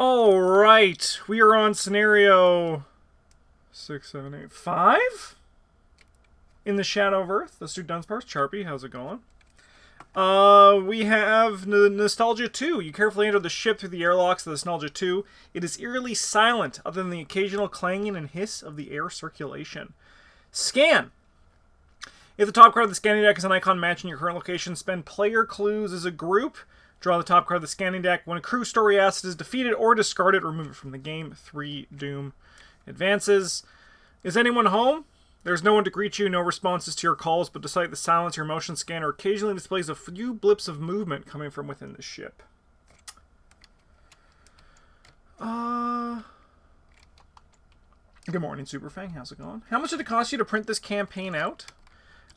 All right, we are on scenario 6, 7, 8, 5 in the Shadow of Earth. Let's do Dunsparce. Charpy, how's it going? We have Nostalgia 2. You carefully enter the ship through the airlocks of the Nostalgia 2. It is eerily silent, other than the occasional clanging and hiss of the air circulation. Scan. If the top card of the scanning deck is an icon matching your current location, spend player clues as a group. Draw the top card of the scanning deck. When a crew story asset is defeated or discarded, remove it from the game. 3 Doom advances. Is anyone home? There's no one to greet you, no responses to your calls, but despite the silence, your motion scanner occasionally displays a few blips of movement coming from within the ship. Good morning, Superfang. How's it going? How much did it cost you to print this campaign out?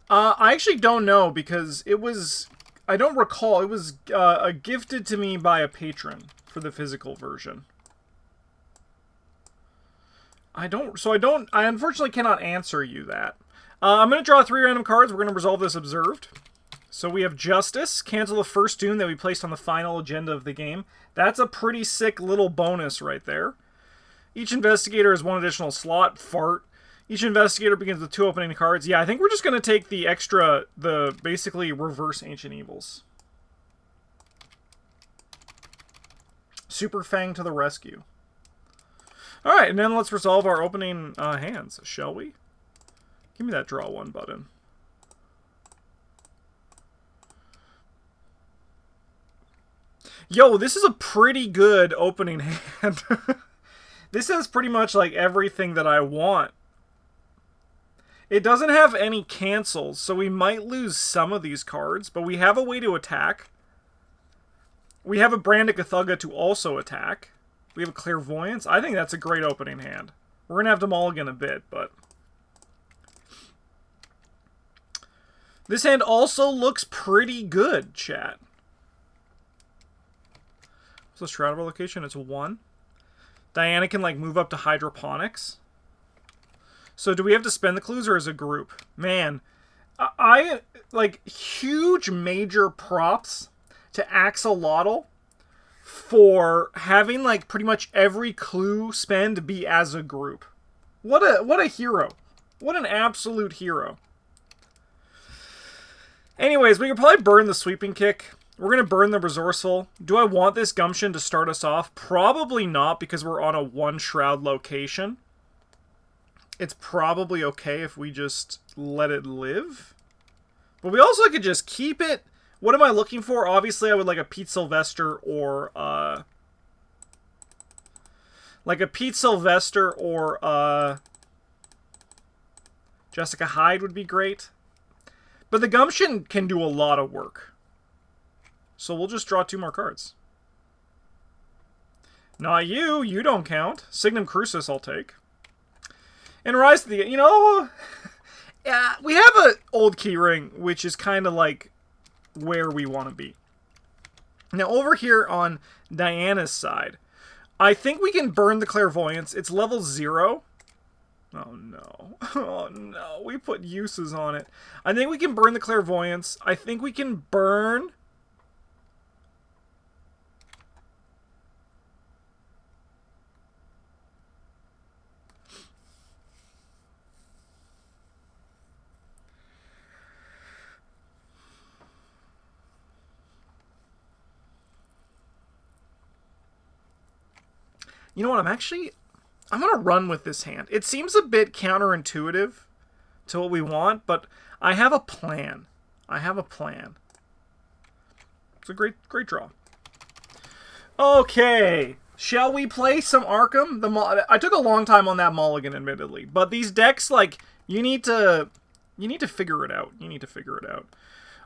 I actually don't know, because it was... I don't recall. It was gifted to me by a patron for the physical version. I unfortunately cannot answer you that. I'm going to draw 3 random cards. We're going to resolve this observed. So we have Justice. Cancel the first Doom that we placed on the final agenda of the game. That's a pretty sick little bonus right there. Each investigator has 1 additional slot. Fart. Each investigator begins with 2 opening cards. Yeah, I think we're just going to take the extra, basically reverse Ancient Evils. Super Fang to the rescue. Alright, and then let's resolve our opening hands, shall we? Give me that draw 1 button. Yo, this is a pretty good opening hand. This has pretty much like everything that I want. It doesn't have any cancels, so we might lose some of these cards, but we have a way to attack. We have a Brandic Thugga to also attack. We have a Clairvoyance. I think that's a great opening hand. We're going to have to mulligan a bit, but... This hand also looks pretty good, chat. What's the Shroud of our location? It's 1. Diana can, like, move up to Hydroponics. So do we have to spend the clues or as a group? Man, I like huge major props to Axolotl for having like pretty much every clue spend be as a group. What a hero. What an absolute hero. Anyways, we could probably burn the Sweeping Kick. We're going to burn the Resourceful. Do I want this Gumption to start us off? Probably not, because we're on a 1 Shroud location. It's probably okay if we just let it live. But we also could just keep it. What am I looking for? Obviously, I would like a Pete Sylvester or... Jessica Hyde would be great. But the Gumption can do a lot of work. So we'll just draw 2 more cards. Not you. You don't count. Signum Crucis I'll take. And Rise to the... You know... Yeah, we have an old keyring, which is kind of like where we want to be. Now, over here on Diana's side, I think we can burn the Clairvoyance. It's level 0. Oh, no. Oh, no. We put uses on it. I think we can burn the Clairvoyance. I think we can burn... You know what, I'm going to run with this hand. It seems a bit counterintuitive to what we want, but I have a plan. It's a great draw. Okay, shall we play some Arkham? I took a long time on that mulligan, admittedly, but these decks, like, you need to figure it out.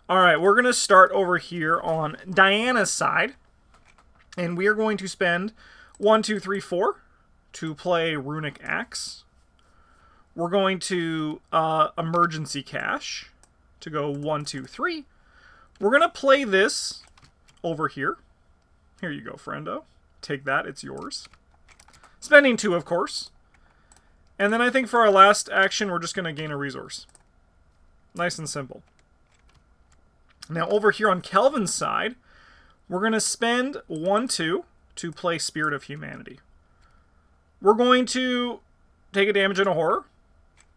All right, we're going to start over here on Diana's side, and we are going to spend 1, 2, 3, 4 to play Runic Axe. We're going to Emergency Cash to go 1, 2, 3. We're going to play this over here. Here you go, friendo. Take that, it's yours. Spending 2, of course. And then I think for our last action, we're just going to gain a resource. Nice and simple. Now over here on Kelvin's side, we're going to spend 1, 2 to play Spirit of Humanity. We're going to take a damage and a horror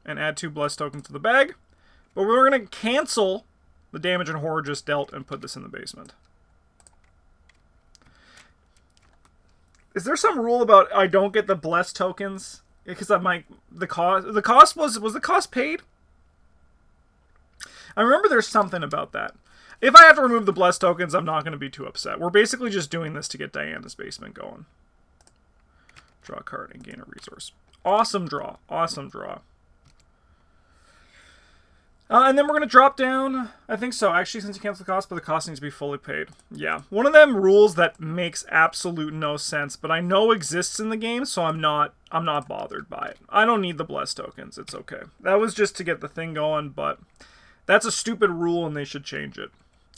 and add 2 blessed tokens to the bag. But we're going to cancel the damage and horror just dealt and put this in the basement. Is there some rule about I don't get the blessed tokens? Because the cost was the cost paid? I remember there's something about that. If I have to remove the blessed tokens, I'm not going to be too upset. We're basically just doing this to get Diana's basement going. Draw a card and gain a resource. Awesome draw. Awesome draw. And then we're going to drop down, I think so, actually, since you cancel the cost, but the cost needs to be fully paid. Yeah, one of them rules that makes absolute no sense, but I know exists in the game, so I'm not bothered by it. I don't need the blessed tokens, it's okay. That was just to get the thing going, but that's a stupid rule and they should change it.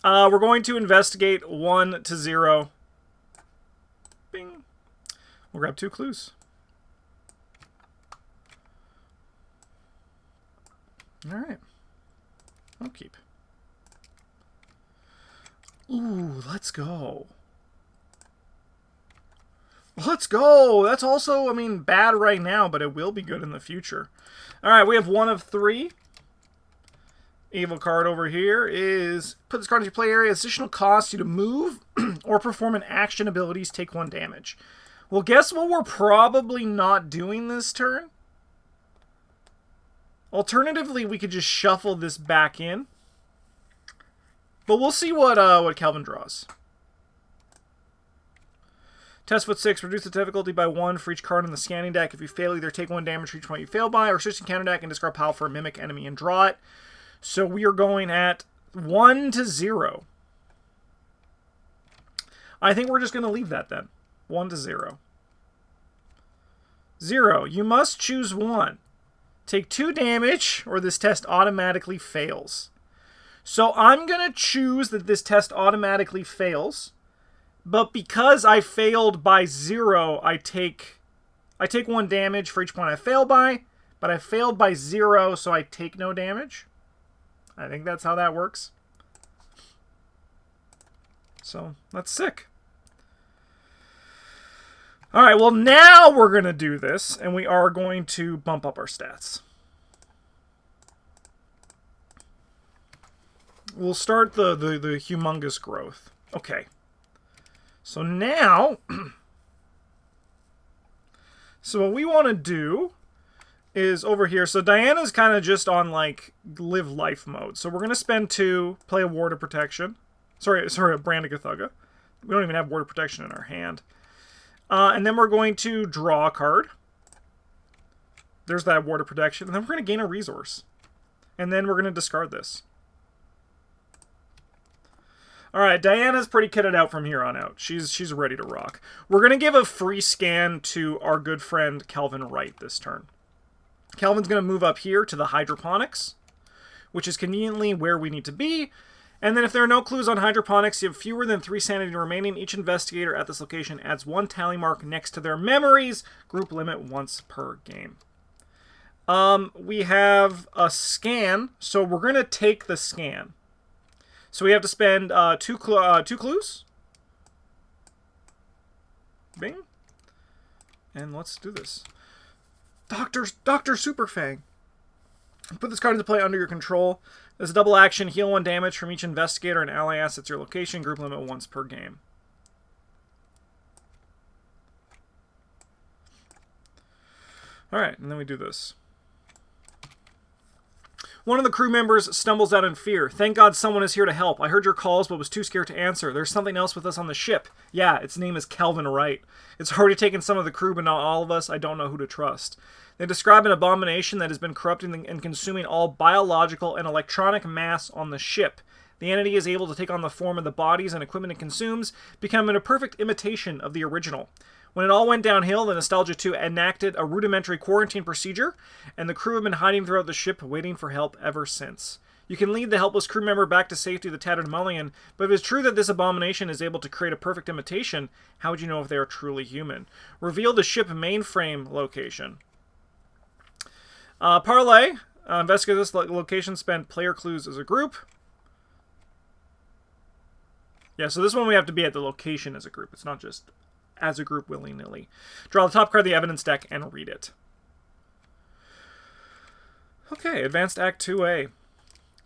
We're going to investigate 1 to 0. Bing. We'll grab 2 clues. Alright. I'll keep. Ooh, let's go. Let's go! That's also, I mean, bad right now, but it will be good in the future. Alright, we have 1 of 3. Evil card over here is, put this card in your play area. Additional cost you to move or perform an action abilities, take 1 damage. Well, guess what we're probably not doing this turn? Alternatively, we could just shuffle this back in. But we'll see what Kelvin draws. Test foot 6, reduce the difficulty by 1 for each card in the scanning deck. If you fail, either take 1 damage for each point you fail by, or switch to counter deck and discard pile for a mimic enemy and draw it. So we are going at 1 to 0. I think we're just going to leave that then. 1 to 0. 0. You must choose 1. Take 2 damage, or this test automatically fails. So I'm going to choose that this test automatically fails. But because I failed by 0, I take 1 damage for each point I fail by. But I failed by 0, so I take no damage. I think that's how that works. So, that's sick. Alright, well now we're going to do this, and we are going to bump up our stats. We'll start the humongous growth. Okay. So now, so what we want to do is over here. So Diana's kind of just on like live life mode. So we're going to spend 2, play a Ward of Protection. Sorry, a Brand of Cthugga. We don't even have Ward of Protection in our hand. And then we're going to draw a card. There's that Ward of Protection. And then we're going to gain a resource. And then we're going to discard this. Alright, Diana's pretty kitted out from here on out. She's ready to rock. We're going to give a free scan to our good friend Kelvin Wright this turn. Kelvin's going to move up here to the hydroponics, which is conveniently where we need to be. And then if there are no clues on hydroponics, you have fewer than 3 sanity remaining. Each investigator at this location adds 1 tally mark next to their memories. Group limit once per game. We have a scan, so we're going to take the scan. So we have to spend 2 clues. Bing. And let's do this. Dr. Superfang. Put this card into play under your control. There's a double action. Heal 1 damage from each investigator and ally assets your location. Group limit once per game. Alright, and then we do this. One of the crew members stumbles out in fear. Thank God someone is here to help. I heard your calls but was too scared to answer. There's something else with us on the ship. Yeah, its name is Kelvin Wright. It's already taken some of the crew but not all of us. I don't know who to trust. They describe an abomination that has been corrupting and consuming all biological and electronic mass on the ship. The entity is able to take on the form of the bodies and equipment it consumes, becoming a perfect imitation of the original. When it all went downhill, the Nostalgia 2 enacted a rudimentary quarantine procedure, and the crew have been hiding throughout the ship, waiting for help ever since. You can lead the helpless crew member back to safety, the Tattered Mulligan, but if it's true that this abomination is able to create a perfect imitation, how would you know if they are truly human? Reveal the ship mainframe location. Parlay. Investigate this location, spend player clues as a group. Yeah, so this one we have to be at the location as a group. It's not just as a group willy-nilly. Draw the top card of the evidence deck and read it. Okay, Advanced Act 2A.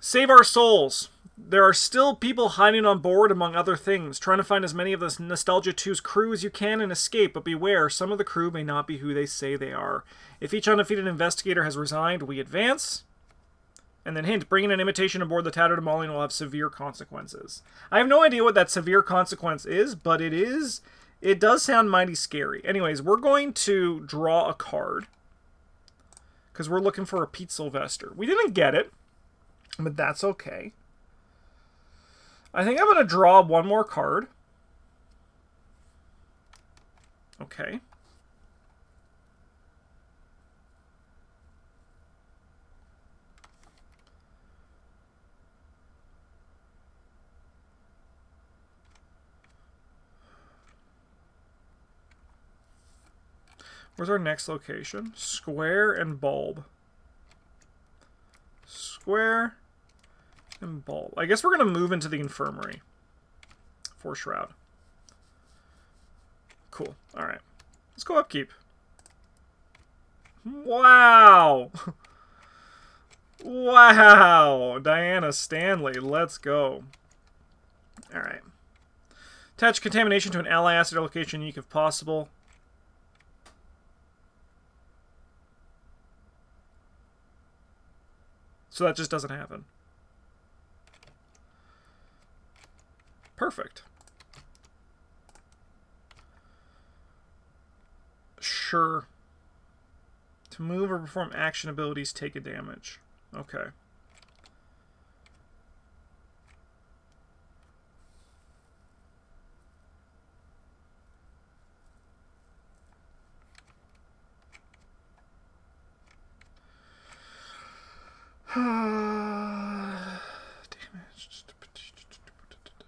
Save our souls. There are still people hiding on board, among other things, trying to find as many of the Nostalgia 2's crew as you can and escape, but beware, some of the crew may not be who they say they are. If each undefeated investigator has resigned, we advance. And then hint, bringing an imitation aboard the Tattered Mauling will have severe consequences. I have no idea what that severe consequence is, but it does sound mighty scary. Anyways, we're going to draw a card, because we're looking for a Pete Sylvester. We didn't get it, but that's okay. I think I'm going to draw one more card. Okay. Where's our next location? Square and bulb. Square and bulb. I guess we're going to move into the infirmary for Shroud. Cool. Alright. Let's go upkeep. Wow! Wow! Diana Stanley. Let's go. Alright. Attach contamination to an ally asset or location unique if possible. So that just doesn't happen. Perfect. Sure. To move or perform action abilities, take a damage. Okay.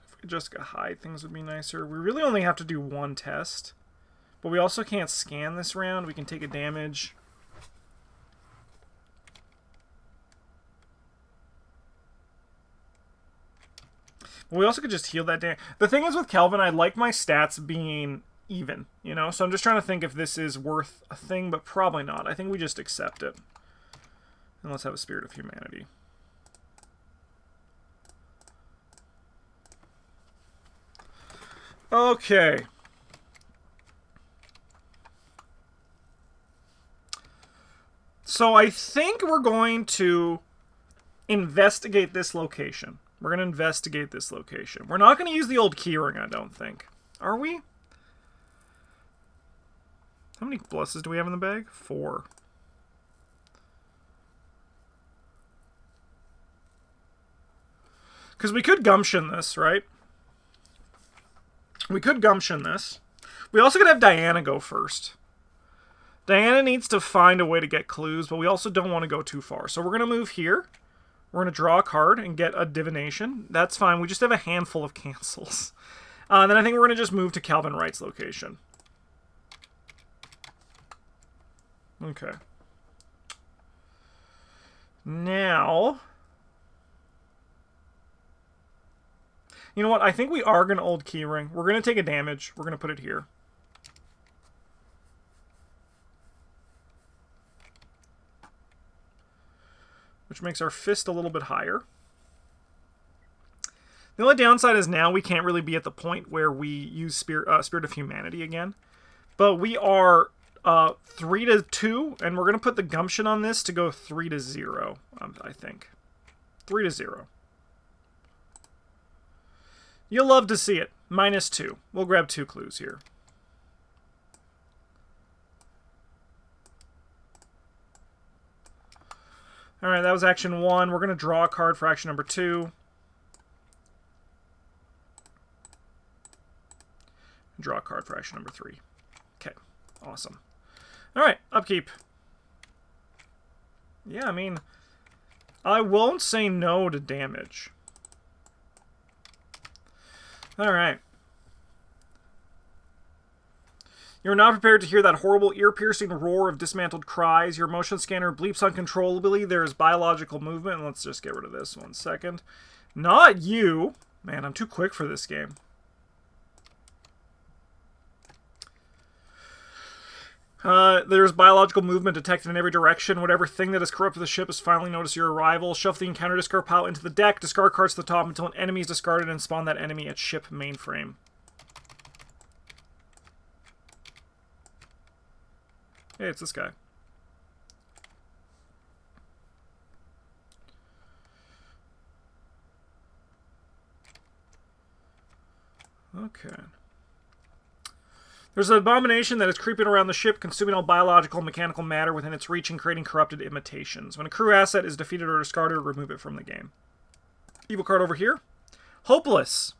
If we just got hide, things would be nicer. We really only have to do one test. But we also can't scan this round. We can take a damage. But we also could just heal that damage. The thing is with Kelvin, I like my stats being even, you know? So I'm just trying to think if this is worth a thing, but probably not. I think we just accept it. And let's have a Spirit of Humanity. Okay. So I think we're going to investigate this location. We're going to investigate this location. We're not going to use the old keyring, I don't think. Are we? How many blesses do we have in the bag? 4. Because we could gumption this, right? We could gumption this. We also could have Diana go first. Diana needs to find a way to get clues, but we also don't want to go too far. So we're going to move here. We're going to draw a card and get a divination. That's fine. We just have a handful of cancels. Then I think we're going to just move to Calvin Wright's location. Okay. Now... You know what? I think we are going to old keyring. We're going to take a damage. We're going to put it here. Which makes our fist a little bit higher. The only downside is now we can't really be at the point where we use Spirit of Humanity again. But we are 3-2, and we're going to put the gumption on this to go 3-0, I think. 3-0. You'll love to see it. -2. We'll grab 2 clues here. Alright, that was action 1. We're going to draw a card for action number 2. Draw a card for action number 3. Okay, awesome. Alright, upkeep. Yeah, I mean, I won't say no to damage. Alright. You're not prepared to hear that horrible, ear-piercing roar of dismantled cries. Your motion scanner bleeps uncontrollably. There is biological movement. Let's just get rid of this 1 second. Not you! Man, I'm too quick for this game. There's biological movement detected in every direction. Whatever thing that has corrupted the ship has finally noticed your arrival. Shove the encounter discard pile into the deck. Discard cards to the top until an enemy is discarded and spawn that enemy at ship mainframe. Hey, it's this guy. Okay. There's an abomination that is creeping around the ship, consuming all biological and mechanical matter within its reach and creating corrupted imitations. When a crew asset is defeated or discarded, remove it from the game. Evil card over here. Hopeless.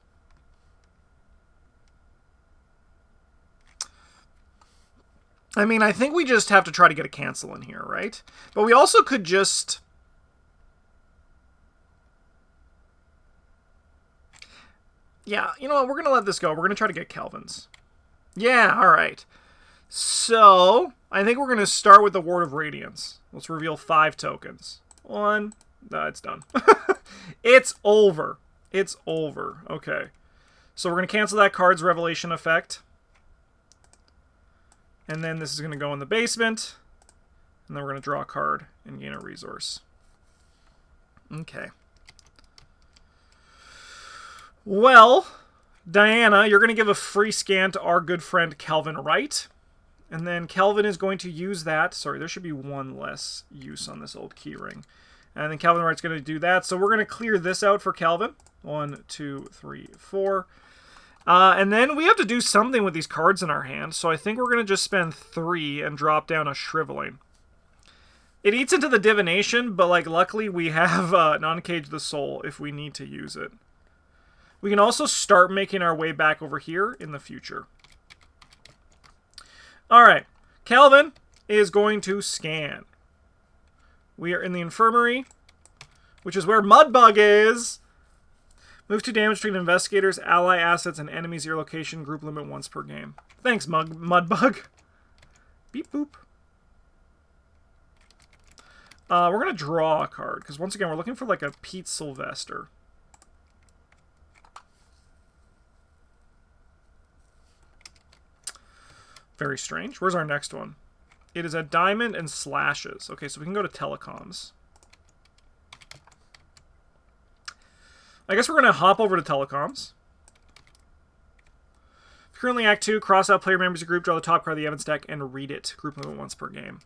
I mean, I think we just have to try to get a cancel in here, right? But we also could just... Yeah, you know what? We're going to let this go. We're going to try to get Kelvin's. Yeah, alright. So, I think we're going to start with the Ward of Radiance. Let's reveal 5 tokens. 1. No, it's done. It's over. It's over. Okay. So we're going to cancel that card's Revelation effect. And then this is going to go in the basement. And then we're going to draw a card and gain a resource. Okay. Well, Diana, you're going to give a free scan to our good friend Kelvin Wright. And then Kelvin is going to use that. Sorry, there should be 1 less use on this old keyring. And then Kelvin Wright's going to do that. So we're going to clear this out for Kelvin. 1, 2, 3, 4. And then we have to do something with these cards in our hand. So I think we're going to just spend 3 and drop down a Shriveling. It eats into the Divination, but like luckily we have Non-Cage the Soul if we need to use it. We can also start making our way back over here in the future. Alright, Kelvin is going to scan. We are in the infirmary, which is where Mudbug is. Move 2 damage between investigators, ally assets, and enemies at your location. Group limit once per game. Thanks, Mudbug. Beep boop. We're going to draw a card, because once again, we're looking for like a Pete Sylvester. Very strange. Where's our next one? It is a diamond and slashes. Okay, so we can go to telecoms. I guess we're going to hop over to telecoms. Currently Act 2, cross out player members of your group, draw the top card of the evidence deck, and read it. Group limit once per game.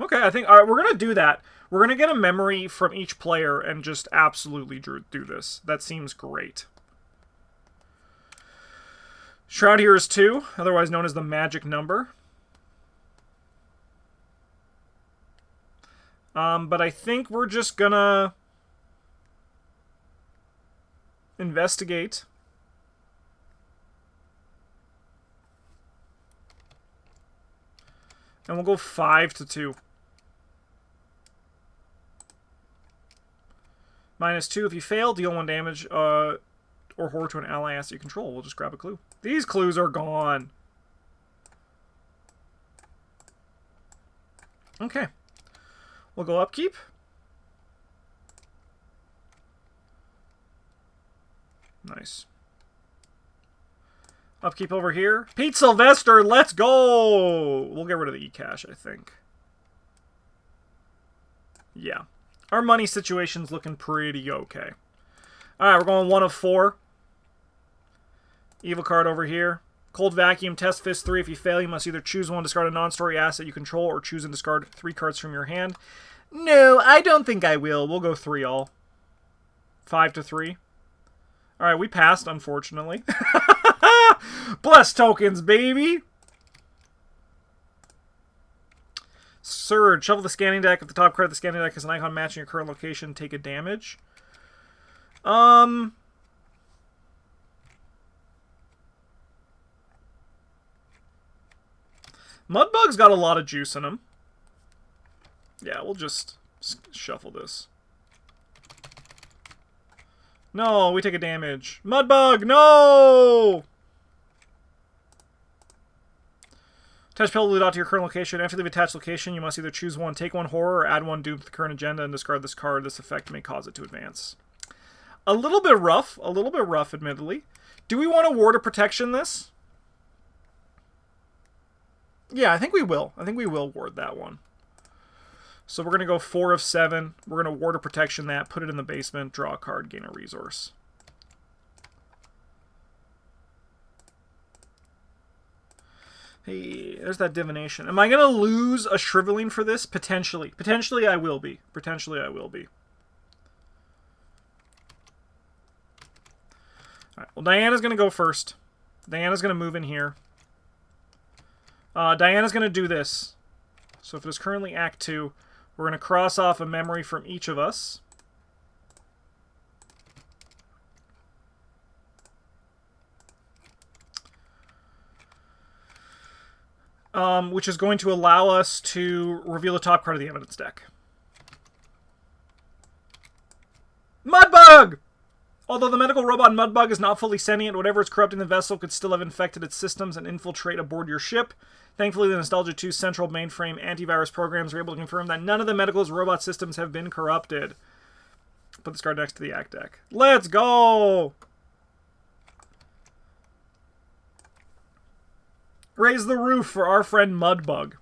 Okay, I think... Alright, we're going to do that. We're going to get a memory from each player and just absolutely do this. That seems great. Shroud here is 2, otherwise known as the magic number. But I think we're just gonna investigate. And we'll go 5 to 2. -2 if you fail, deal 1 damage or horror to an ally asset you control. We'll just grab a clue. These clues are gone. Okay. We'll go upkeep. Nice. Upkeep over here. Pete Sylvester, let's go! We'll get rid of the e-cash, I think. Yeah. Our money situation's looking pretty okay. Alright, we're going 1 of 4. Evil card over here. Cold Vacuum, Test Fist 3. If you fail, you must either choose 1, discard a non-story asset you control, or choose and discard 3 cards from your hand. No, I don't think I will. We'll go 3 all. 5 to 3. Alright, we passed, unfortunately. Bless tokens, baby! Surge. Shuffle the scanning deck. If the top card of the scanning deck has an icon matching your current location, take a damage. Mudbug's got a lot of juice in him. Yeah, we'll just shuffle this. No, we take a damage. Mudbug, no! Attach Pellude dot to your current location. After you leave attached location, you must either choose 1, take 1 horror, or add 1 doom to the current agenda and discard this card. This effect may cause it to advance. A little bit rough, admittedly. Do we want to Ward of Protection this? Yeah, I think we will. I think we will ward that one. So we're going to go 4 of 7. We're going to ward a protection that, put it in the basement, draw a card, gain a resource. Hey, there's that divination. Am I going to lose a shriveling for this? Potentially. Potentially I will be. Potentially I will be. Alright, well, Diana's going to go first. Diana's going to move in here. Diana's going to do this. So if it is currently Act 2, we're going to cross off a memory from each of us. Which is going to allow us to reveal the top card of the evidence deck. Mudbug! Although the medical robot Mudbug is not fully sentient, whatever is corrupting the vessel could still have infected its systems and infiltrate aboard your ship. Thankfully, the Nostalgia 2 central mainframe antivirus programs are able to confirm that none of the medical's robot systems have been corrupted. Put this card next to the Act deck. Let's go! Raise the roof for our friend Mudbug.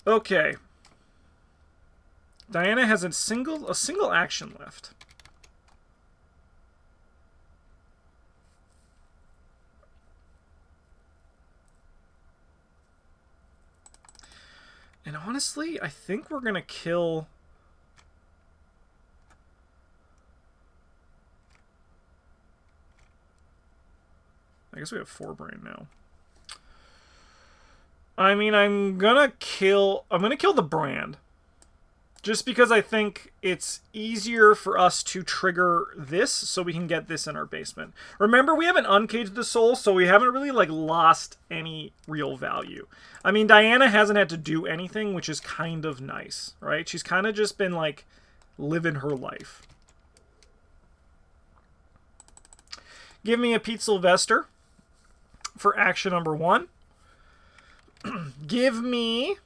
Okay. Diana has a single action left. And honestly, I think we're going to kill... I guess we have 4 brain now. I mean, I'm gonna kill the brand. Just because I think it's easier for us to trigger this so we can get this in our basement. Remember, we haven't uncaged the soul, so we haven't really, like, lost any real value. I mean, Diana hasn't had to do anything, which is kind of nice, right? She's kind of just been, like, living her life. Give me a Pete Sylvester for action number 1. Give me...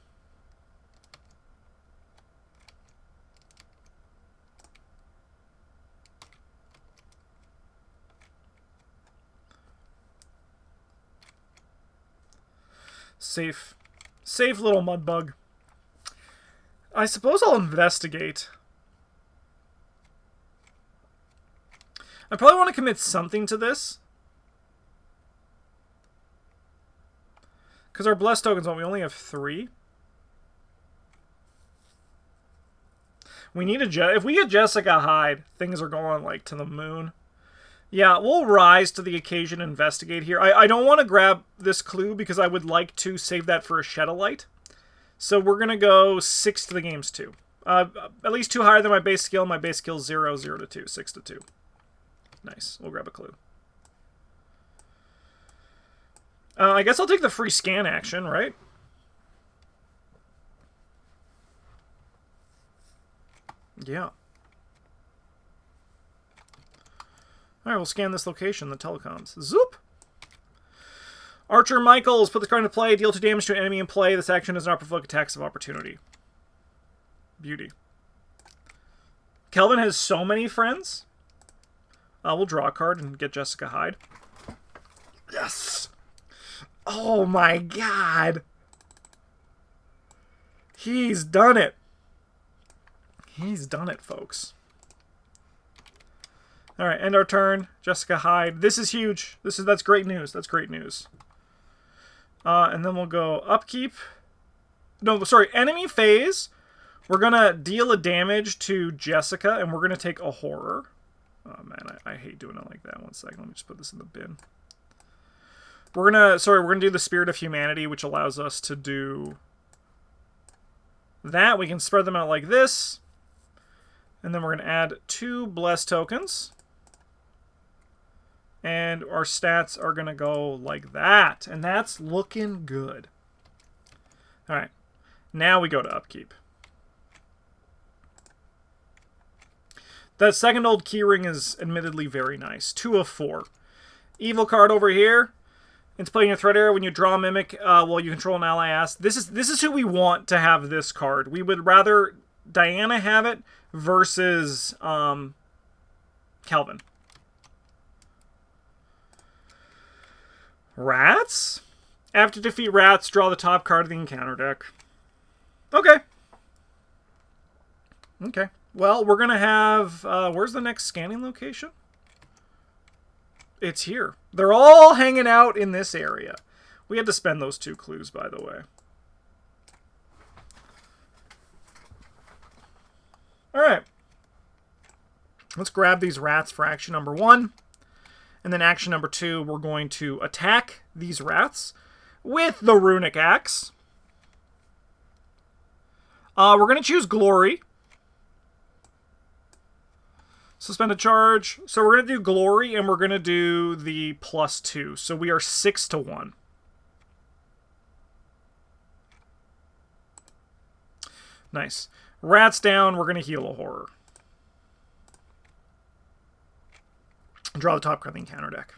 Safe little Mudbug. I suppose I'll investigate. I probably want to commit something to this. Because our blessed tokens, we only have 3. We need a... If we get Jessica Hyde, things are going, like, to the moon. Yeah, we'll rise to the occasion and investigate here. I don't want to grab this clue because I would like to save that for a Shadowlight. So we're going to go 6 to the game's 2. At least 2 higher than my base skill. My base skill is 0, 0 to 2, 6 to 2. Nice. We'll grab a clue. I guess I'll take the free scan action, right? Yeah. Alright, we'll scan this location, the telecoms. Zoop! Archer Michaels, put this card into play, deal 2 damage to an enemy in play. This action does not provoke attacks of opportunity. Beauty. Kelvin has so many friends. We'll draw a card and get Jessica Hyde. Yes! Oh my god! He's done it! He's done it, folks. Alright, end our turn. Jessica Hyde. This is huge. That's great news. That's great news. And then we'll go upkeep. No, sorry, enemy phase. We're gonna deal a damage to Jessica, and we're gonna take a horror. Oh man, I hate doing it like that. 1 second, let me just put this in the bin. We're gonna do the Spirit of Humanity, which allows us to do that. We can spread them out like this. And then we're gonna add 2 blessed tokens. And our stats are going to go like that. And that's looking good. Alright. Now we go to upkeep. That second old keyring is admittedly very nice. 2 of 4. Evil card over here. It's playing a threat area. When you draw a mimic while you control an ally ass. This is who we want to have this card. We would rather Diana have it versus Kelvin. Rats? After defeat rats, draw the top card of the encounter deck. Okay. Okay. Well, we're going to have... where's the next scanning location? It's here. They're all hanging out in this area. We had to spend those 2 clues, by the way. Alright. Let's grab these rats for action number 1. And then action number 2, we're going to attack these rats with the Runic Axe. We're going to choose Glory. Suspend a charge. So we're going to do Glory, and we're going to do the +2. So we are 6-1. Nice. Rats down, we're going to heal a horror. Draw the top card of the encounter deck.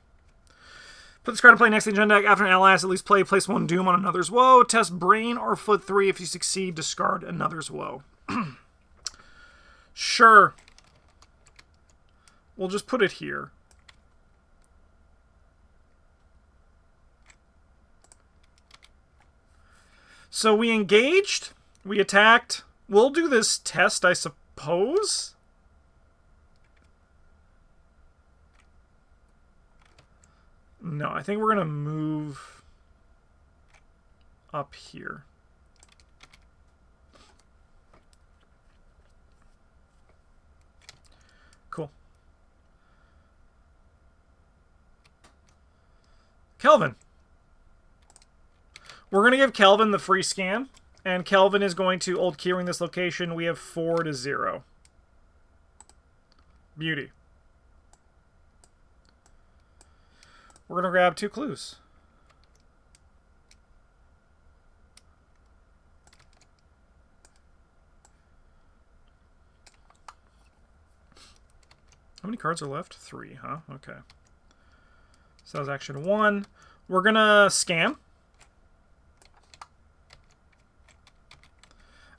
Put this card in play next to the agenda deck. After an ally has at least play, place 1 Doom on another's woe. Test Brain or Foot 3. If you succeed, discard another's woe. Sure. We'll just put it here. So we engaged. We attacked. We'll do this test, I suppose. No, I think we're going to move up here. Cool. Kelvin. We're going to give Kelvin the free scan, and Kelvin is going to old keyring this location. We have 4-0. Beauty. We're going to grab 2 clues. How many cards are left? 3, huh? Okay. So that was action 1. We're going to scan.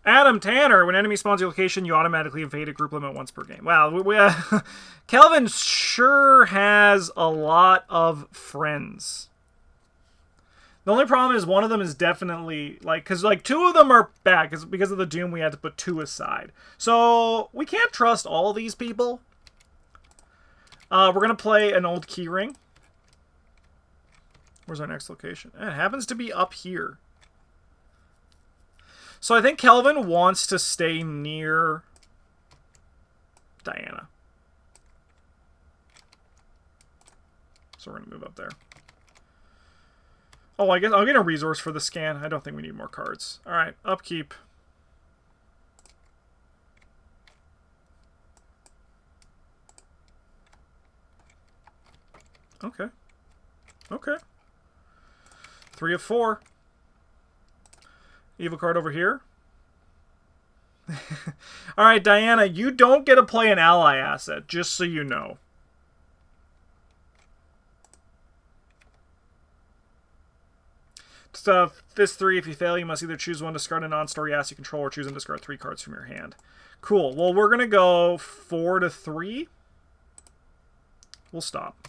Adam Tanner, when enemy spawns your location, you automatically evade a group limit once per game. Wow, Kelvin sure has a lot of friends. The only problem is one of them is definitely, like, because, like, 2 of them are bad, because of the Doom, we had to put 2 aside. So, we can't trust all these people. We're going to play an old keyring. Where's our next location? It happens to be up here. So I think Kelvin wants to stay near Diana. So we're going to move up there. Oh, I guess I'll get a resource for the scan. I don't think we need more cards. All right, upkeep. Okay. Okay. 3 of 4. Evil card over here. Alright, Diana, you don't get to play an ally asset, just so you know. This 3, if you fail, you must either choose one to discard a non-story asset you control or choose and discard 3 cards from your hand. Cool. Well, we're going to go 4-3. We'll stop.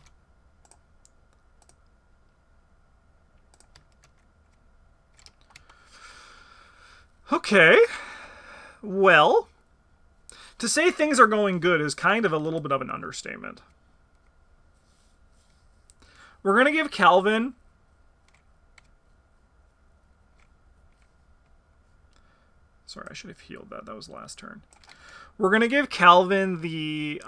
Okay, well, to say things are going good is kind of a little bit of an understatement. We're going to give Calvin... Sorry, I should have healed that. That was last turn. We're going to give Calvin the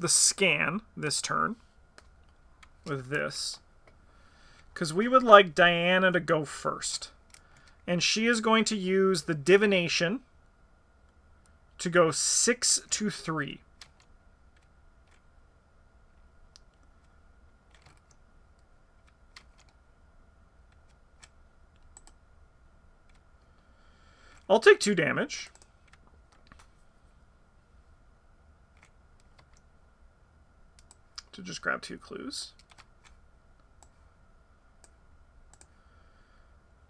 scan this turn with this. Because we would like Diana to go first. And she is going to use the divination to go 6-3. I'll take 2 damage. To just grab 2 clues.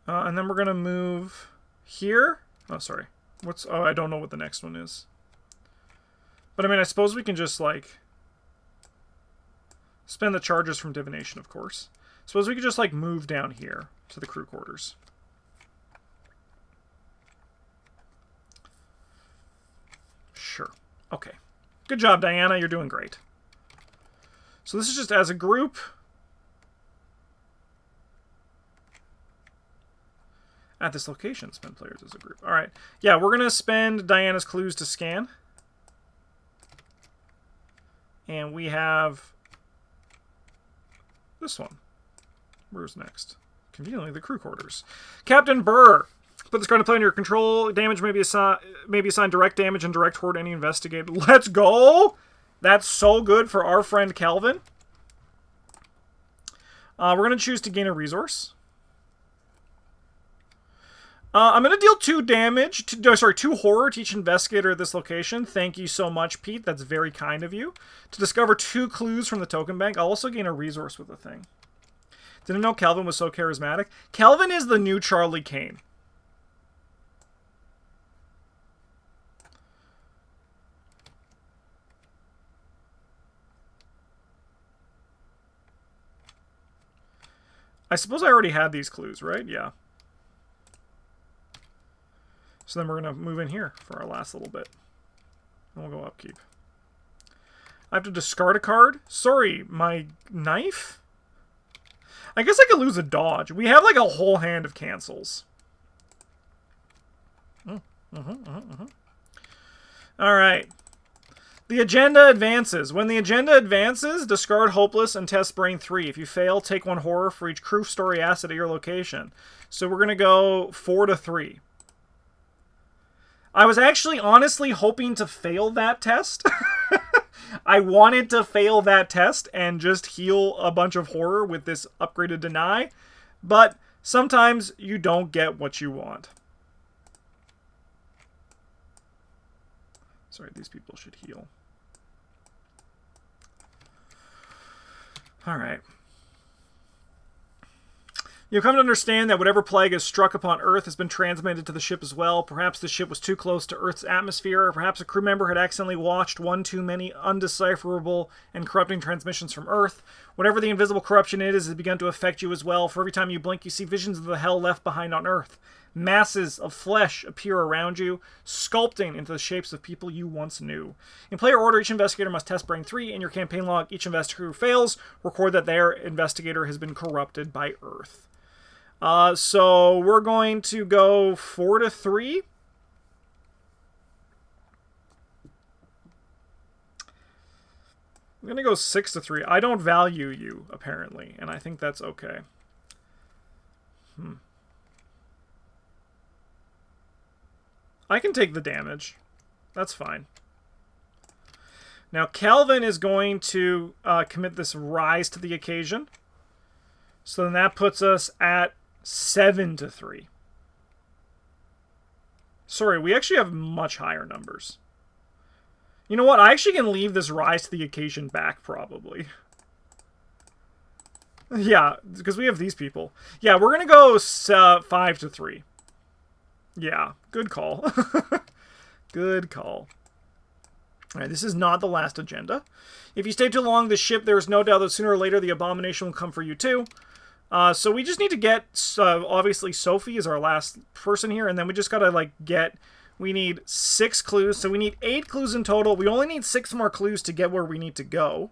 And then we're going to move here. Oh, sorry. Oh, I don't know what the next one is. But, I mean, I suppose we can just, like... Spend the charges from divination, of course. Suppose we could just, like, move down here to the crew quarters. Sure. Okay. Good job, Diana. You're doing great. So this is just as a group. At this location, spend players as a group. All right. Yeah, we're going to spend Diana's clues to scan. And we have this one. Where's next? Conveniently, the crew quarters. Captain Burr. Put this card in play under your control. Damage may be assigned direct damage and direct toward any investigator. Let's go! That's so good for our friend Calvin. We're going to choose to gain a resource. I'm going to deal 2 damage. 2 horror to each investigator at this location. Thank you so much, Pete. That's very kind of you. To discover 2 clues from the token bank. I'll also gain a resource with the thing. Didn't know Calvin was so charismatic. Calvin is the new Charlie Kane. I suppose I already had these clues, right? Yeah. So then we're going to move in here for our last little bit. And we'll go upkeep. I have to discard a card? Sorry, my knife? I guess I could lose a dodge. We have like a whole hand of cancels. Alright. The agenda advances. When the agenda advances, discard Hopeless and test Brain 3. If you fail, take 1 horror for each crew story asset at your location. So we're going to go 4 to 3. I was actually honestly hoping to fail that test. I wanted to fail that test and just heal a bunch of horror with this upgraded deny. But sometimes you don't get what you want. Sorry, these people should heal. Alright. You've come to understand that whatever plague has struck upon Earth has been transmitted to the ship as well. Perhaps the ship was too close to Earth's atmosphere, or perhaps a crew member had accidentally watched one too many undecipherable and corrupting transmissions from Earth. Whatever the invisible corruption is, has begun to affect you as well. For every time you blink, you see visions of the hell left behind on Earth. Masses of flesh appear around you, sculpting into the shapes of people you once knew. In player order, each investigator must test Brain 3. In your campaign log, each investigator who fails, record that their investigator has been corrupted by Earth. So we're going to go 4 to 3. I'm going to go 6 to 3. I don't value you, apparently, and I think that's okay. I can take the damage. That's fine. Now, Calvin is going to commit this rise to the occasion. So then that puts us at 7 to 3. Sorry, we actually have much higher numbers. You know what? I actually can leave this rise to the occasion back, probably. Yeah, because we have these people. Yeah, we're going to go 5 to 3. Yeah, good call. Good call. Alright, this is not the last agenda. If you stay too long on the ship, there is no doubt that sooner or later the abomination will come for you too. So we just need to get, obviously Sophie is our last person here, and then we just gotta, like, we need 6 clues, so we need 8 clues in total. We only need 6 more clues to get where we need to go.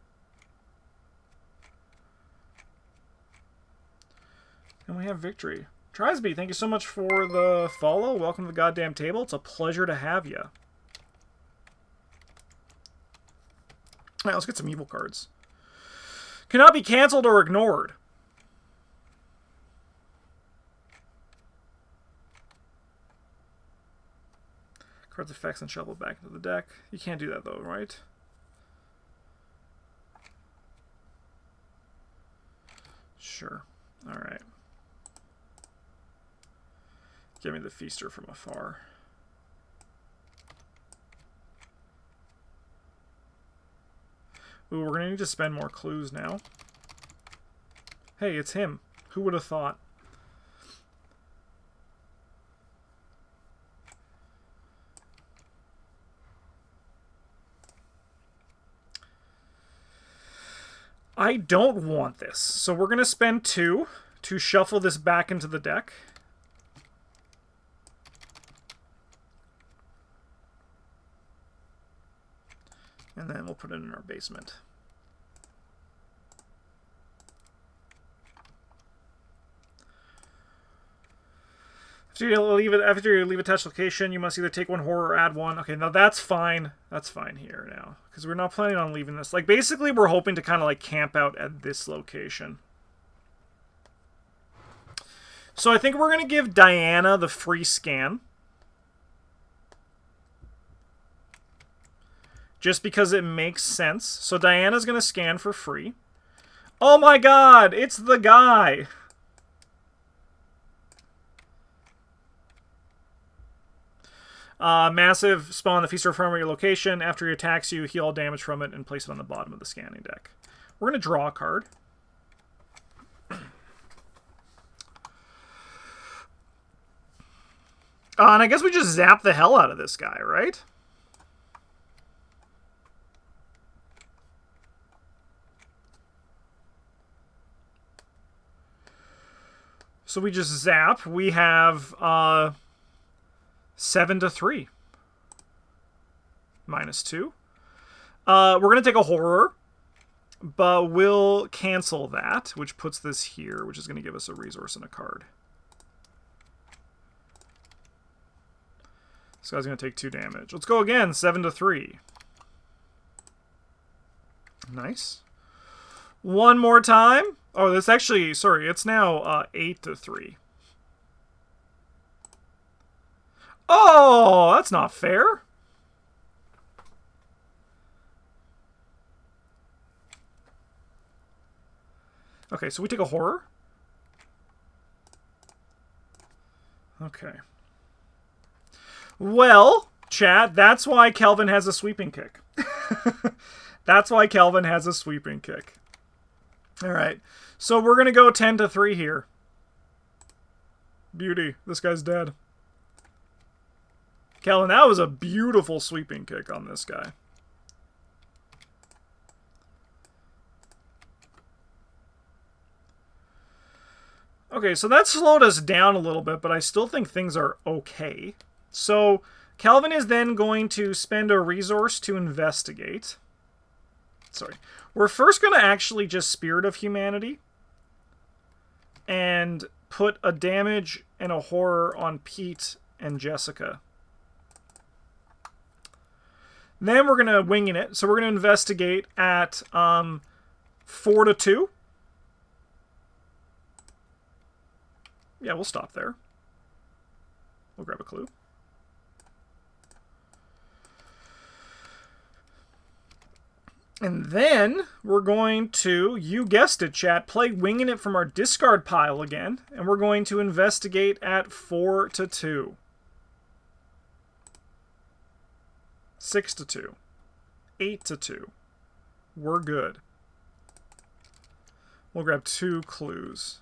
And we have victory. Trisby, thank you so much for the follow. Welcome to the goddamn table. It's a pleasure to have you. Alright, let's get some evil cards. Cannot be cancelled or ignored. Cards effects and shuffle back into the deck. You can't do that though, right? Sure. Alright. Give me the Feaster from afar. Ooh, we're gonna need to spend more clues now. Hey, it's him. Who would have thought? I don't want this. So we're going to spend 2 to shuffle this back into the deck. And then we'll put it in our basement. After you leave a touch location, you must either take 1 horror or add 1. Okay, now that's fine. That's fine here now. Because we're not planning on leaving this. Like, basically, we're hoping to kind of, like, camp out at this location. So I think we're going to give Diana the free scan. Just because it makes sense. So Diana's going to scan for free. Oh my god! It's the guy! Massive spawn the feaster from your location. After he attacks you, heal all damage from it and place it on the bottom of the scanning deck. We're going to draw a card. And I guess we just zap the hell out of this guy, right? So we just zap. We have 7 to 3. -2. We're going to take a horror, but we'll cancel that, which puts this here, which is going to give us a resource and a card. This guy's going to take 2 damage. Let's go again. 7 to 3. Nice. One more time. Oh, that's actually, sorry, it's now 8 to 3. Oh, that's not fair. Okay, so we take a horror. Okay. Well, chat, that's why Kelvin has a sweeping kick. That's why Kelvin has a sweeping kick. All right. So we're going to go 10 to 3 here. Beauty. This guy's dead. Kelvin, that was a beautiful sweeping kick on this guy. Okay, so that slowed us down a little bit, but I still think things are okay. So Kelvin is then going to spend a resource to investigate. Sorry. We're first going to actually just Spirit of Humanity and put a damage and a horror on Pete and Jessica. Then we're going to wing it. So we're going to investigate at 4 to 2. Yeah, we'll stop there. We'll grab a clue. And then we're going to, you guessed it, chat, play Winging It from our discard pile again. And we're going to investigate at 4 to 2. 6 to 2. 8 to 2. We're good. We'll grab 2 clues.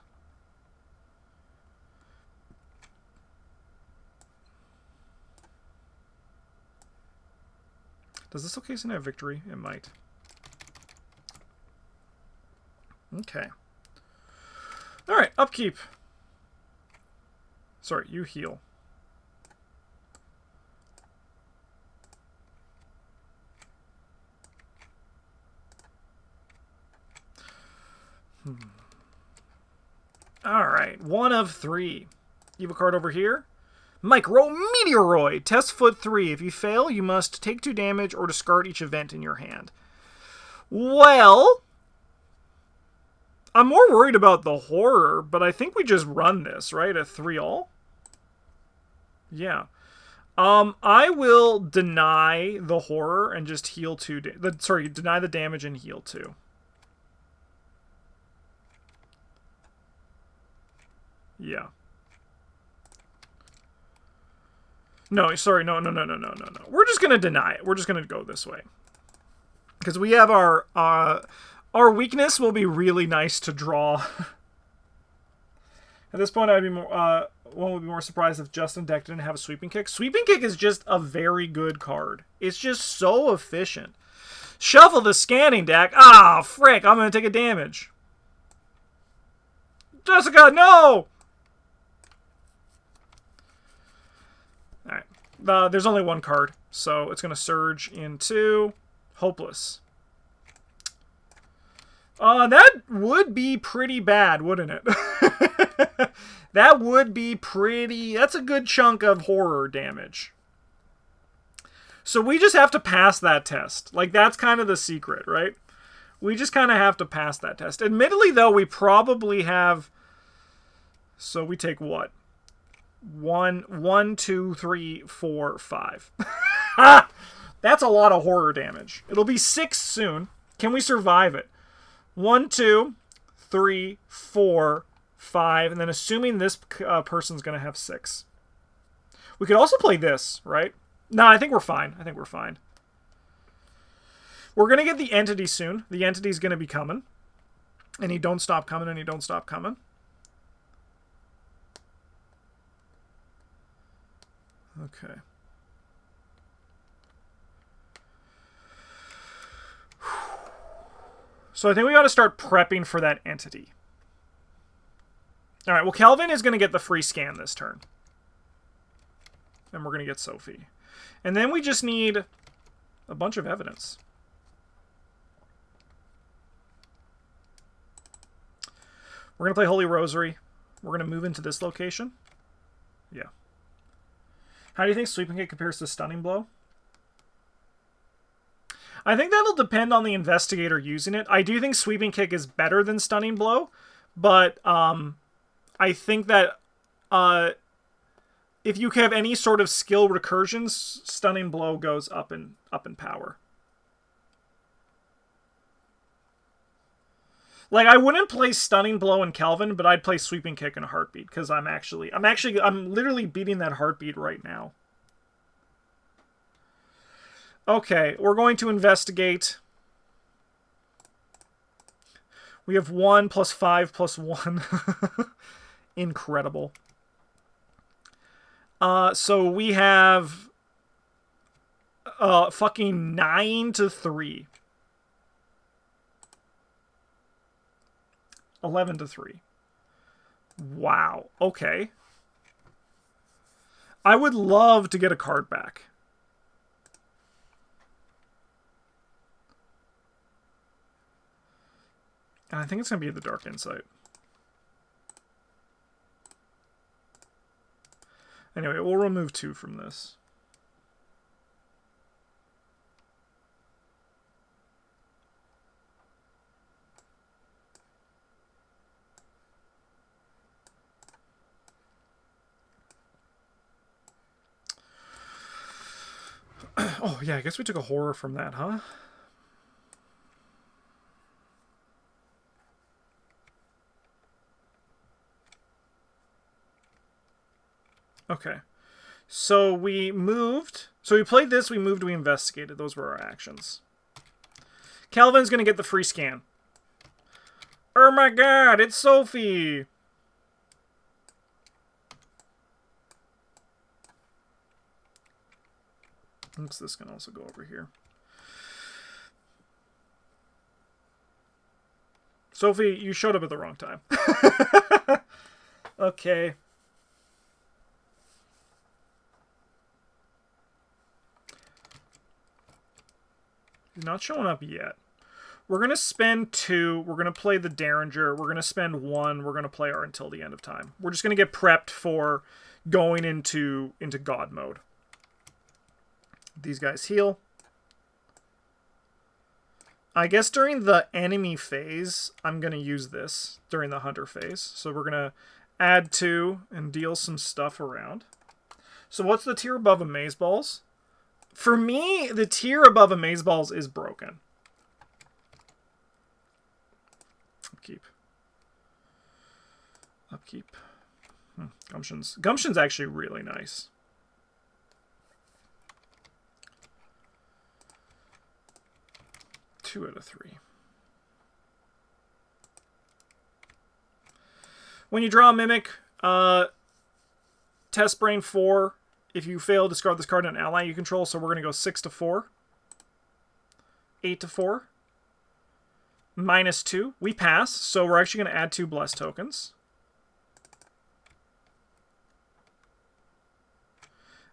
Does this location have victory? It might. Okay. Alright, upkeep. Sorry, you heal. Alright, 1 of 3. You have a card over here. Micrometeoroid. Test foot 3. If you fail, you must take 2 damage or discard each event in your hand. Well, I'm more worried about the horror, but I think we just run this, right? At 3-all? Yeah. I will deny the horror and just heal 2. Deny the damage and heal 2. Yeah. No, sorry, no. We're just gonna deny it. We're just gonna go this way. Because we have our weakness will be really nice to draw. At this point, I'd be more one would be more surprised if Justin Deck didn't have a sweeping kick. Sweeping kick is just a very good card. It's just so efficient. Shuffle the scanning deck. Ah, frick. I'm going to take a damage. Jessica, no! Alright. There's only one card, so it's going to surge into Hopeless. That would be pretty bad, wouldn't it? That would be pretty... That's a good chunk of horror damage. So we just have to pass that test. Like, that's kind of the secret, right? We just kind of have to pass that test. Admittedly, though, we probably have... So we take what? 1, 2, 3, 4, 5. That's a lot of horror damage. It'll be 6 soon. Can we survive it? 1, 2, 3, 4, 5, and then assuming this person's going to have 6. We could also play this, right? No, I think we're fine. I think we're fine. We're going to get the entity soon. The entity's going to be coming. And he don't stop coming, and he don't stop coming. Okay. So I think we got to start prepping for that entity. All right, well, Kelvin is going to get the free scan this turn. And we're going to get Sophie. And then we just need a bunch of evidence. We're going to play Holy Rosary. We're going to move into this location. Yeah. How do you think Sweeping Kick compares to Stunning Blow? I think that'll depend on the investigator using it. I do think Sweeping Kick is better than Stunning Blow, but I think that if you have any sort of skill recursions, Stunning Blow goes up in power. Like, I wouldn't play Stunning Blow in Kelvin, but I'd play Sweeping Kick in a heartbeat, because I'm literally beating that heartbeat right now. Okay, we're going to investigate. We have 1 + 5 + 1. Incredible. So we have fucking 9 to 3. 11 to 3. Wow. Okay. I would love to get a card back. And I think it's going to be the Dark Insight. Anyway, we'll remove 2 from this. Oh, yeah, I guess we took a horror from that, huh? Okay. So we moved. So we played this, we moved, we investigated. Those were our actions. Calvin's going to get the free scan. Oh my god, it's Sophie! Looks, this can also go over here. Sophie, you showed up at the wrong time. Okay. He's not showing up yet. We're going to spend 2. We're going to play the Derringer. We're going to spend 1. We're going to play our Until the End of Time. We're just going to get prepped for going into God mode. These guys heal. I guess during the enemy phase, I'm going to use this during the hunter phase. So we're going to add 2 and deal some stuff around. So what's the tier above Amazeballs? For me, the tier above Amazeballs is broken. Upkeep. Upkeep. Gumption's. Gumption's actually really nice. Two out of 3. When you draw a Mimic, Test Brain 4. If you fail, discard this card and an ally you control. So we're going to go 6 to 4. 8 to 4. -2. We pass, so we're actually going to add 2 bless tokens.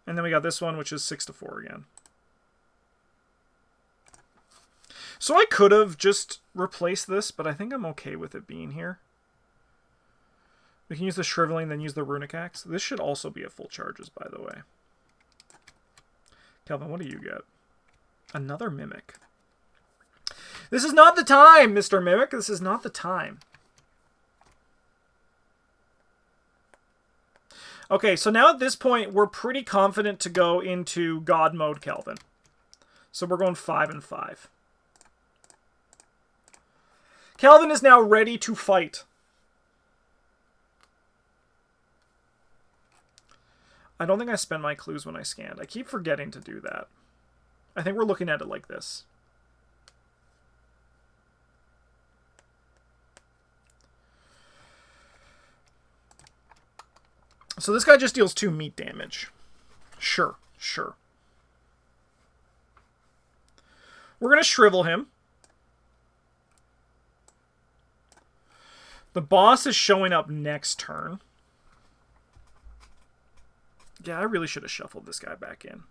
And then we got this one, which is 6 to 4 again. So I could have just replaced this, but I think I'm okay with it being here. We can use the Shriveling, then use the Runic Axe. This should also be at full charges, by the way. Kelvin, what do you get? Another Mimic. This is not the time, Mr. Mimic. This is not the time. Okay, so now at this point, we're pretty confident to go into God mode, Kelvin. So we're going 5 and 5. Kelvin is now ready to fight. I don't think I spent my clues when I scanned. I keep forgetting to do that. I think we're looking at it like this. So this guy just deals 2 meat damage. Sure, sure. We're going to shrivel him. The boss is showing up next turn. Yeah, I really should have shuffled this guy back in.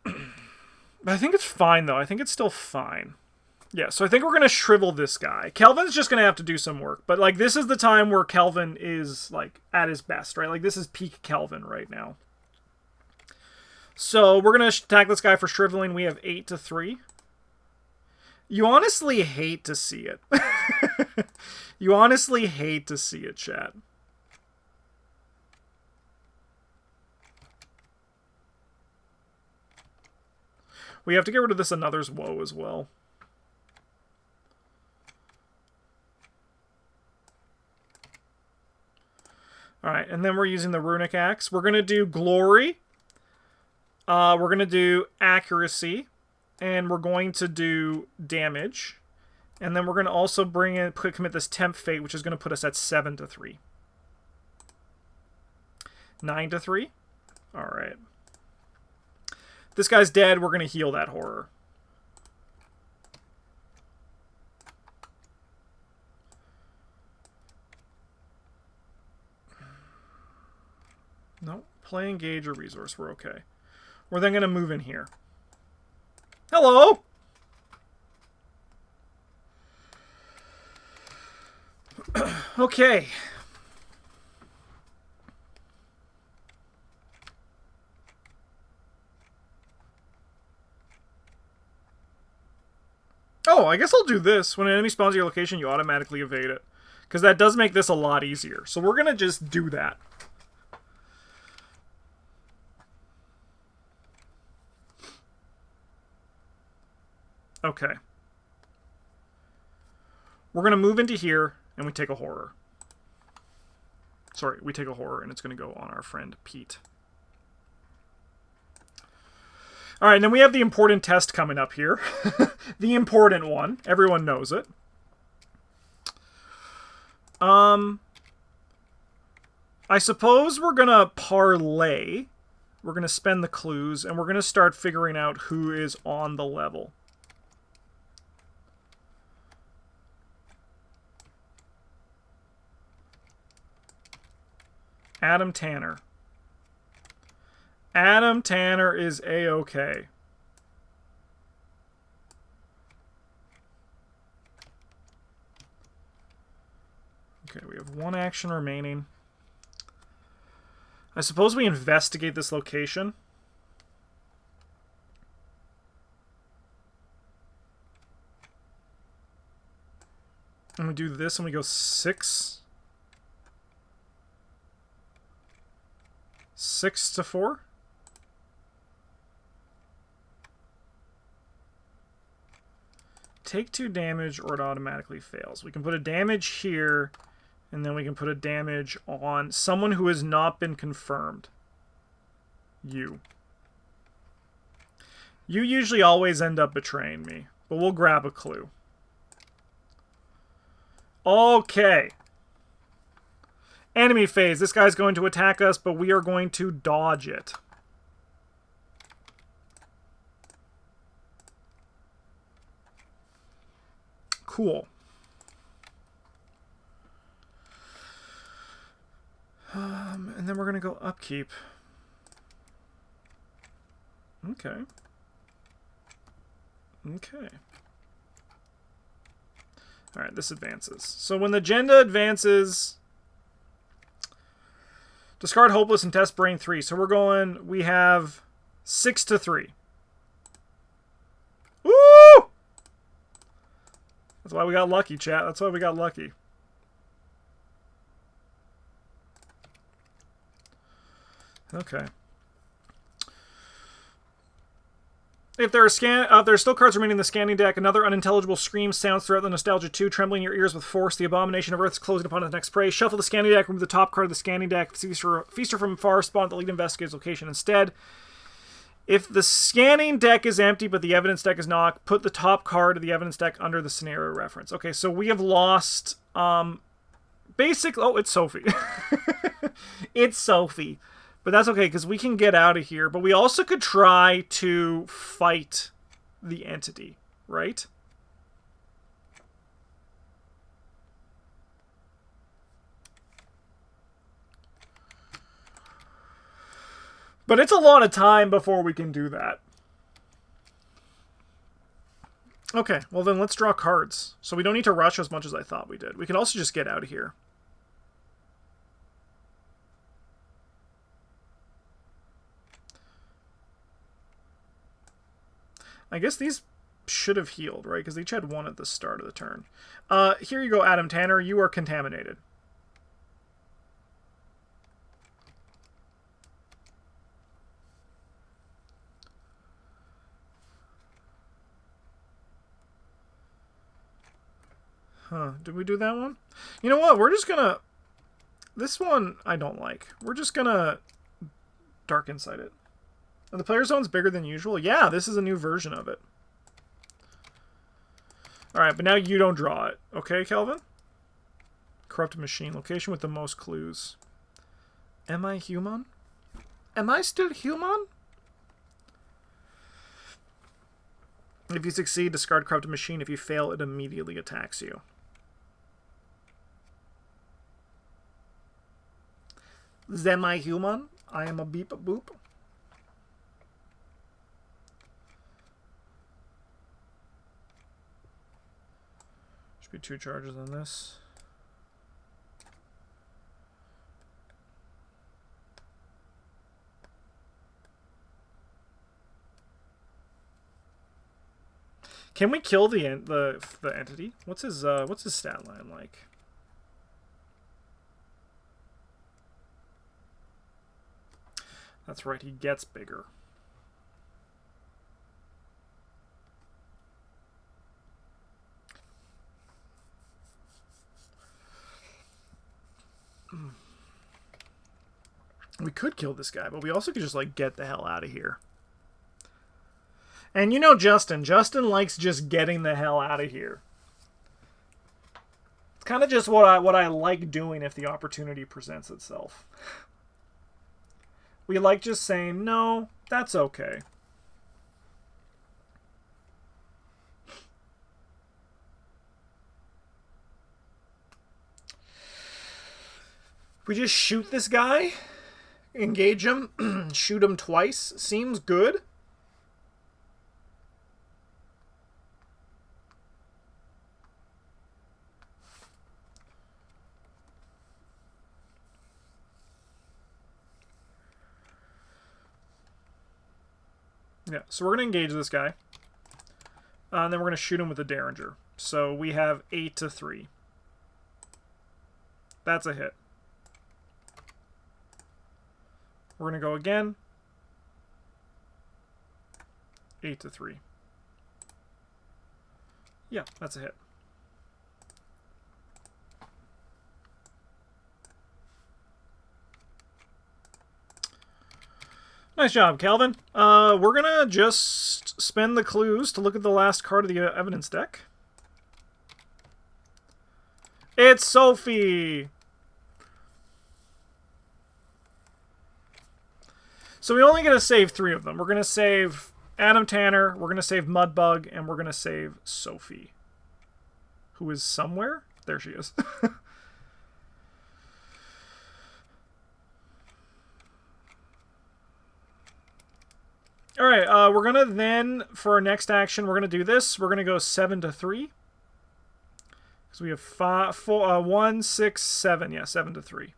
But I think it's fine, though. I think it's still fine. Yeah, so I think we're going to shrivel this guy. Kelvin's just going to have to do some work. But, like, this is the time where Kelvin is, like, at his best, right? Like, this is peak Kelvin right now. So, we're going to attack this guy for shriveling. We have 8 to 3. You honestly hate to see it. You honestly hate to see it, chat. We have to get rid of this Another's Woe as well. Alright, and then we're using the Runic Axe. We're going to do Glory. We're going to do Accuracy. And we're going to do Damage. And then we're going to also commit this Tempt Fate, which is going to put us at 7 to 3. 9 to 3. Alright. This guy's dead. We're going to heal that horror. No, play, engage, or resource. We're okay. We're then going to move in here. Hello! Okay. Oh, I guess I'll do this. When an enemy spawns at your location, you automatically evade it. Because that does make this a lot easier. So we're going to just do that. Okay. We're going to move into here, and we take a horror. Sorry, we take a horror, and it's going to go on our friend Pete. Alright, and then we have the important test coming up here. The important one. Everyone knows it. I suppose we're going to parlay. We're going to spend the clues, and we're going to start figuring out who is on the level. Adam Tanner. Adam Tanner is A-okay. Okay, we have 1 action remaining. I suppose we investigate this location. And we do this and we go 6. 6 to 4. Take 2 damage or it automatically fails. We can put a damage here, and then we can put a damage on someone who has not been confirmed. You. You usually always end up betraying me, but we'll grab a clue. Okay. Enemy phase. This guy's going to attack us, but we are going to dodge it. Cool. And then we're going to go upkeep. Okay. Okay. Alright, this advances. So when the agenda advances, discard Hopeless and test Brain 3. So we're going, we have 6 to 3. Woo! That's why we got lucky, chat. That's why we got lucky. Okay. If there are still cards remaining in the scanning deck, another unintelligible scream sounds throughout the Nostalgia 2, trembling your ears with force. The Abomination of Earth is closing upon its next prey. Shuffle the scanning deck, remove the top card of the scanning deck. Feaster from far, spawn the lead investigator's location instead. If the scanning deck is empty but the evidence deck is not, put the top card of the evidence deck under the scenario reference. Okay, so we have lost basically... Oh, it's Sophie. It's Sophie. But that's okay, because we can get out of here. But we also could try to fight the entity, right? But it's a lot of time before we can do that. Okay, well then let's draw cards. So we don't need to rush as much as I thought we did. We can also just get out of here. I guess these should have healed, right? Because they each had one at the start of the turn. Here you go, Adam Tanner. You are contaminated. Huh. Did we do that one? You know what? We're just gonna... This one I don't like. We're just gonna Dark Insight it. And the player zone's bigger than usual? Yeah, this is a new version of it. Alright, but now you don't draw it. Okay, Kelvin? Corrupted Machine. Location with the most clues. Am I human? Am I still human? If you succeed, discard Corrupted Machine. If you fail, it immediately attacks you. Am I human? I am a beep a boop. Be 2 charges on this. Can we kill the entity? What's his stat line like? That's right, he gets bigger. We could kill this guy, but we also could just, like, get the hell out of here. And you know Justin. Justin likes just getting the hell out of here. It's kind of just what I like doing if the opportunity presents itself. We like just saying, no, that's okay. We just shoot this guy, engage him, shoot him twice. Seems good. Yeah, so we're going to engage this guy. And then we're going to shoot him with the Derringer. So we have 8 to 3. That's a hit. We're going to go again. 8 to 3. Yeah, that's a hit. Nice job, Calvin. We're going to just spend the clues to look at the last card of the evidence deck. It's Sophie! So we only get to save 3 of them. We're going to save Adam Tanner, we're going to save Mudbug, and we're going to save Sophie. who is somewhere. There she is. All right, we're going to then, for our next action, we're going to do this. We're going to go 7 to 3. Because we have 1, 6, 7. Yeah, 7 to 3.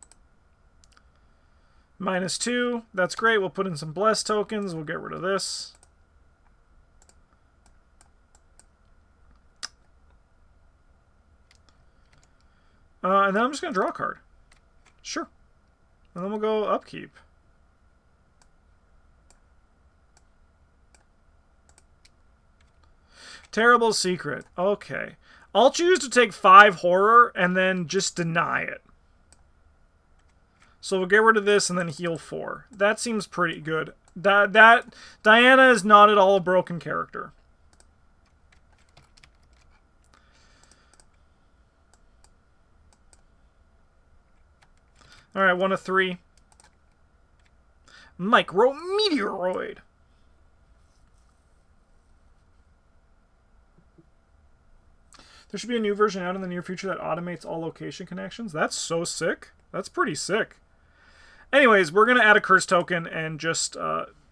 -2. That's great. We'll put in some bless tokens. We'll get rid of this. And then I'm just going to draw a card. Sure. And then we'll go upkeep. Terrible secret. Okay. I'll choose to take 5 horror and then just deny it. So we'll get rid of this and then heal 4. That seems pretty good. Diana is not at all a broken character. Alright, 1 of 3. Micrometeoroid. There should be a new version out in the near future that automates all location connections. That's so sick. That's pretty sick. Anyways, we're going to add a curse token and just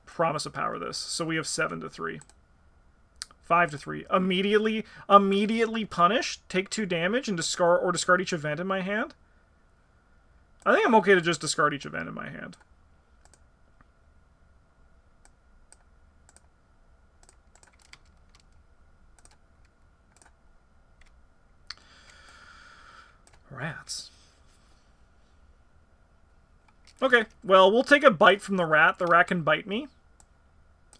promise a power this. So we have 7 to 3. 5 to 3. Immediately punish. Take 2 damage and discard each event in my hand. I think I'm okay to just discard each event in my hand. Rats. Okay, well, we'll take a bite from the rat. The rat can bite me.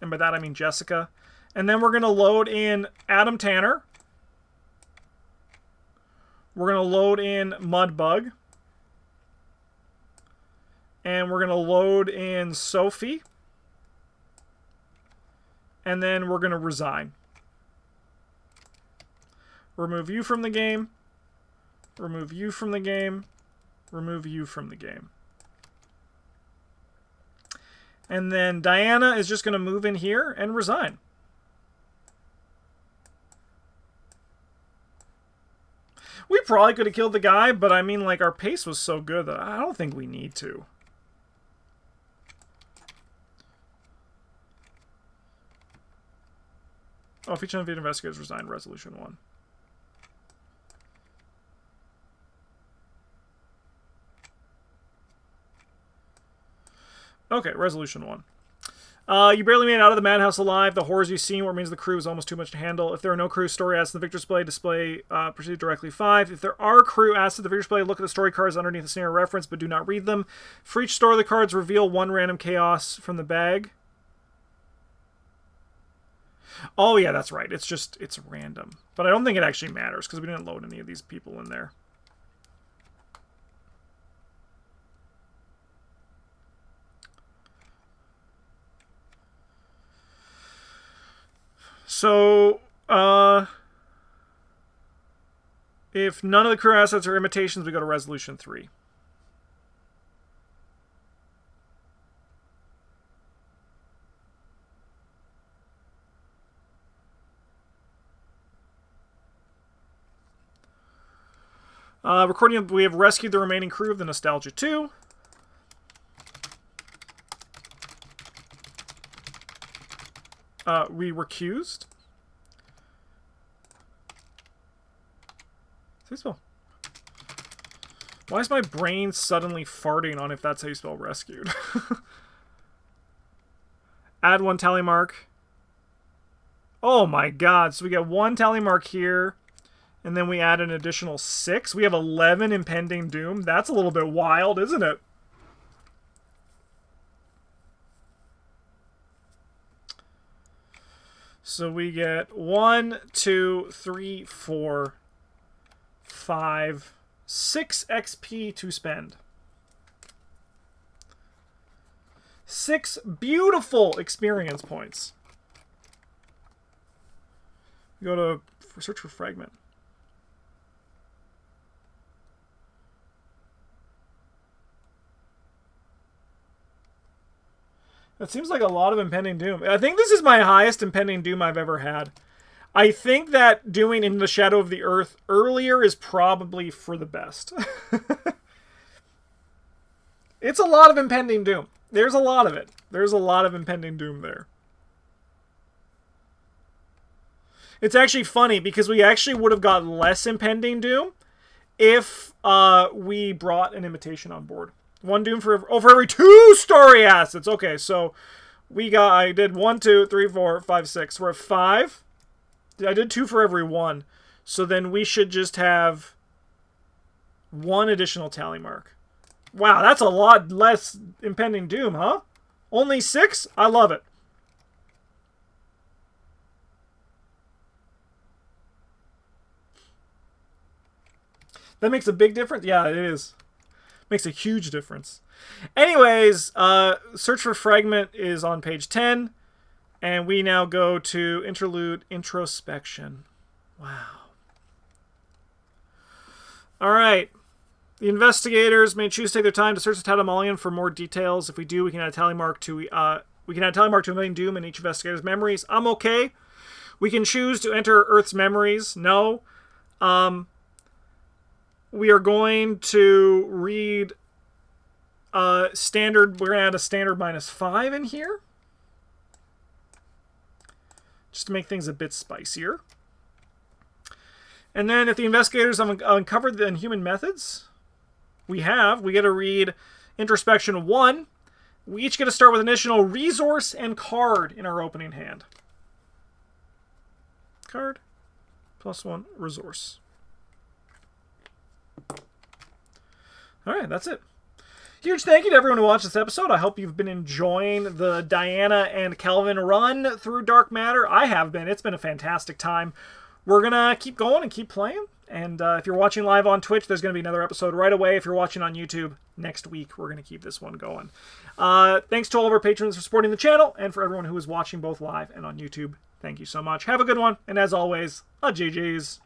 And by that I mean Jessica. And then we're going to load in Adam Tanner. We're going to load in Mudbug. And we're going to load in Sophie. And then we're going to resign. Remove you from the game. Remove you from the game. Remove you from the game. And then Diana is just going to move in here and resign. We probably could have killed the guy, but I mean, like, our pace was so good that I don't think we need to. Oh, if each unpaid investigators resigned, resolution 1. Okay, resolution 1. You barely made it out of the madhouse alive. The horrors you've seen, what means the crew is almost too much to handle. If there are no crew, story adds to the victor display, proceed directly 5. If there are crew adds to the victor display, look at the story cards underneath the scenario reference, but do not read them. For each story of the cards, reveal 1 random chaos from the bag. Oh yeah, that's right. It's random. But I don't think it actually matters, because we didn't load any of these people in there. So, if none of the crew assets are imitations, we go to resolution 3. Recording, we have rescued the remaining crew of the Nostalgia 2. We recused. How you spell? Why is my brain suddenly farting on if that's how you spell rescued? Add 1 tally mark. Oh my god, so we get 1 tally mark here, and then we add an additional 6. We have 11 impending doom. That's a little bit wild, isn't it? So we get 1, 2, 3, 4, 5, 6 XP to spend. 6 beautiful experience points. We go to search for fragment. That seems like a lot of impending doom. I think this is my highest impending doom I've ever had. I think that doing In the Shadow of the Earth earlier is probably for the best. It's a lot of impending doom. There's a lot of it. There's a lot of impending doom there. It's actually funny because we actually would have got less impending doom if we brought an imitation on board. One doom for every 2 story assets. Okay, so I did 1, 2, 3, 4, 5, 6. We're at 5. I did 2 for every 1. So then we should just have 1 additional tally mark. Wow, that's a lot less impending doom, huh? Only 6? I love it. That makes a big difference? Yeah, it is. Makes a huge difference. Anyways, Search for Fragment is on page 10. And we now go to Interlude Introspection. Wow. Alright. The investigators may choose to take their time to search the Tatamalian for more details. If we do, we can add a tally mark to impending doom in each investigator's memories. I'm okay. We can choose to enter Earth's memories. No. We are going to read standard. We're going to add a standard -5 in here, just to make things a bit spicier. And then if the investigators have uncovered the inhuman methods, we get to read Introspection 1. We each get to start with an additional resource and card in our opening hand. Card, +1 resource. Alright, that's it. Huge thank you to everyone who watched this episode. I hope you've been enjoying the Diana and Kelvin run through Dark Matter. I have been. It's been a fantastic time. We're going to keep going and keep playing. And if you're watching live on Twitch, there's going to be another episode right away. If you're watching on YouTube, next week, we're going to keep this one going. Thanks to all of our patrons for supporting the channel, and for everyone who is watching both live and on YouTube. Thank you so much. Have a good one, and as always, GG's.